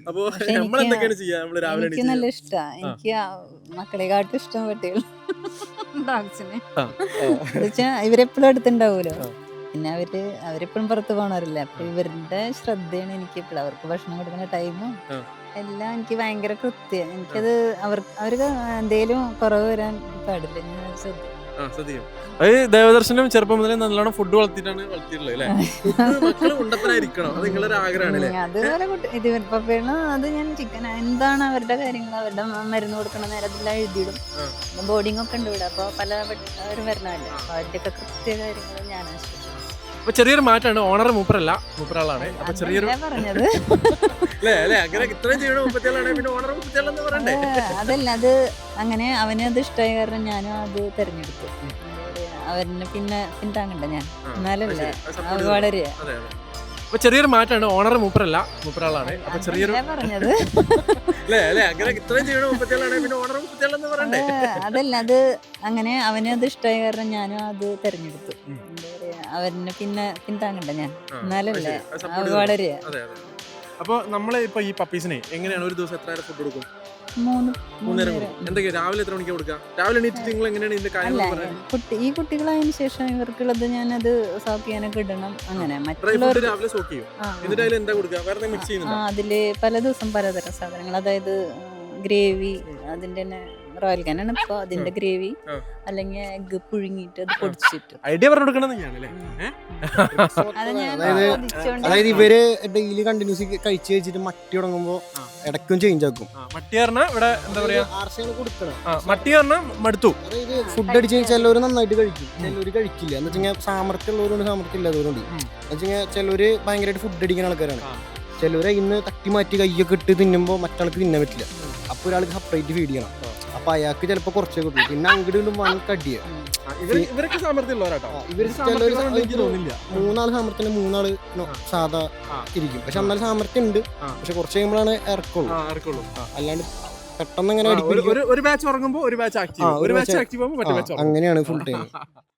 അപ്പൊ പക്ഷെ നമ്മളെന്തൊക്കെയാണ് ചെയ്യാ നമ്മള് രാവിലെ എനിക്ക് നല്ല ഇഷ്ടമാണ്. എനിക്ക് മക്കളെക്കാട്ടും ഇഷ്ടം പട്ടികൾ ഡോഗ്സിന്. എന്നുവെച്ചാ ഇവരെപ്പോഴും അടുത്തുണ്ടാവുമല്ലോ. പിന്നെ അവരെപ്പോഴും പുറത്ത് പോകണവരല്ലേ. അപ്പൊ ഇവരുടെ ശ്രദ്ധയാണ് എനിക്ക് എപ്പോഴും. അവർക്ക് ഭക്ഷണം കൊടുക്കുന്ന ടൈമും എല്ലാം എനിക്ക് ഭയങ്കര കൃത്യം. എനിക്കത് അവർക്ക് എന്തേലും കുറവ് വരാൻ പാടില്ല. ഞാൻ ശ്രദ്ധിക്കും. അത് ദേവദർശനം ചെറുപ്പം മുതലേ നല്ലോണം ഫുഡ് വളർത്തിയിട്ടുള്ളത് അല്ലേ? മക്കള് ഉണ്ടപ്പനായിരിക്കണം, അത് നിങ്ങളൊരു ആഗ്രഹമാണ് അല്ലേ? അതുപോലെ ഇത് പപ്പേണ് അത് ഞാൻ ചിക്കൻ എന്താണ് അവരുടെ കാര്യങ്ങൾ, അവരുടെ മരുന്ന് കൊടുക്കണ നേരത്തെല്ലാം എഴുതിയിടും. ബോർഡിംഗ് ഒക്കെ ഉണ്ട് ഇവിടെ. അപ്പൊ പല അവരും വരണല്ലേ. അപ്പൊ അവരുടെയൊക്കെ കൃത്യ കാര്യങ്ങൾ ഞാനാണ് ശ്രദ്ധിക്കുന്നത്. അപ്പൊ ചെറിയൊരു മാറ്റമാണ്. ഓണർ മൂപ്പറാളാണ്. അപ്പൊ ചെറിയൊരു പറഞ്ഞത് അല്ലേ അങ്ങനെ ഇത്രയും ചെയ്യണ 36 പിന്നെ ഓണർ 36 പറയണ്ടേ? അതല്ല, അത് അങ്ങനെ അവന് അത് ഇഷ്ടമായ കാരണം ഞാനും അത് തെരഞ്ഞെടുത്തു. അവരിനെ പിന്നെ പിന്താങ്ങണ്ട ഞാൻ, എന്നാലല്ലേ അത് വളരെ. അപ്പൊ ചെറിയൊരു മാറ്റമാണ്. ഓണർ മൂപ്പറാളാണ്. അപ്പൊ ചെറിയൊരു പറഞ്ഞത് അങ്ങനെ ഇത്രയും ചെയ്യണ 36 പിന്നെ ഓണർ 36 പറയണ്ടേ? അതല്ല, അത് അങ്ങനെ അവന് അത് ഇഷ്ടമായ കാരണം ഞാനും അത് തെരഞ്ഞെടുത്തു. അവരിനെ പിന്നെ പിന്താങ്ങണ്ട ഞാൻ, എന്നാലല്ലേ അത് വളരെ. അപ്പൊ നമ്മള് ഇപ്പൊ ഈ പപ്പീസിനെ എങ്ങനെയാണ് ഒരു ദിവസം എത്ര നേരം ഫുഡ് കൊടുക്കും? 3 നേരം കൊടുക്കും. എന്തൊക്കെയാ രാവിലെ എത്ര മണിക്ക് കൊടുക്കുക? രാവിലെ എണീറ്റിട്ട് നിങ്ങൾ എങ്ങനെയാണ് ഇതിന്റെ കാര്യങ്ങൾ? ഈ കുട്ടികളായതിനു ശേഷം ഇവർക്കുള്ളത് ഞാനത് സോക്ക് ചെയ്യാനൊക്കെ ഇടണം. അങ്ങനെ രാവിലെ സോക്ക് ചെയ്യും. എന്നിട്ട് അതിൽ എന്താ കൊടുക്കുക? വേറെ മിക്സ് ചെയ്യുന്നുണ്ടോ? അതില് പല ദിവസം പലതരം സാധനങ്ങൾ, അതായത് ഗ്രേവി, അതിന്റെ തന്നെ റോയൽ കാനാണ് ഇപ്പൊ, അതിന്റെ ഗ്രേവി, അല്ലെങ്കിൽ എഗ്ഗ് പുഴുങ്ങിയിട്ട് അത് പൊടിച്ചിട്ട് ഐഡിയ പറഞ്ഞു കൊടുക്കണമെന്നല്ലേ? അതായത് ഇവര് ഡെയിലി കണ്ടിന്യൂസ് കഴിച്ച് കഴിച്ചിട്ട് മട്ടി തുടങ്ങുമ്പോ ഇടയ്ക്കും ചേഞ്ച് ആക്കും. മട്ടി പറഞ്ഞാൽ ഇവിടെ എന്താ പറയാ, മട്ടി പറഞ്ഞാൽ മടുത്തു. അതായത് ഫുഡ് അടിച്ച് ചിലവര് നന്നായിട്ട് കഴിക്കും, ചിലവര് കഴിക്കില്ല. എന്ന് വെച്ചാൽ സാമർത്ഥ്യം ഉള്ളവരുണ്ട്, സാമർത്ഥ്യം ഇല്ലാത്തവരുണ്ട്. എന്ന് വെച്ചാൽ ചിലവര് ഭയങ്കരമായിട്ട് ഫുഡ് അടിക്കുന്ന ആൾക്കാരാണ്. ചിലവര് ഇന്ന് തട്ടി മാറ്റി കയ്യൊക്കെ ഇട്ട് തിന്നുമ്പോൾ മറ്റാൾക്ക് തിന്നാൻ പറ്റില്ല. അപ്പൊ ഒരാൾക്ക് സെപ്പറേറ്റ് ഫീഡ് ചെയ്യണം. അപ്പൊ അയാൾക്ക് ചിലപ്പോ കുറച്ചേ കിട്ടും. പിന്നെ അങ്ങോട്ടും കടിയ ഇവരൊക്കെ സാമർത്ഥ്യം ഉള്ളവരാട്ടോ. മൂന്നാള് സാമർത്ഥ്യം, മൂന്നാള് സാധാ ഇരിക്കും. പക്ഷെ എന്നാലും സാമർത്ഥ്യം ഉണ്ട്. പക്ഷെ കുറച്ച് കഴിയുമ്പോഴാണ് ഇറക്കുള്ളൂ. അല്ലാണ്ട് പെട്ടെന്ന് അങ്ങനെ ഒരു ബാച്ച് ഉറങ്ങുമ്പോ ഒരു ബാച്ച് ആക്റ്റീവ്, ഒരു ബാച്ച് ആക്റ്റീവ് ആകുമ്പോൾ മറ്റേ ബാച്ച്. അങ്ങനെയാണ് ഫുൾ ടൈം.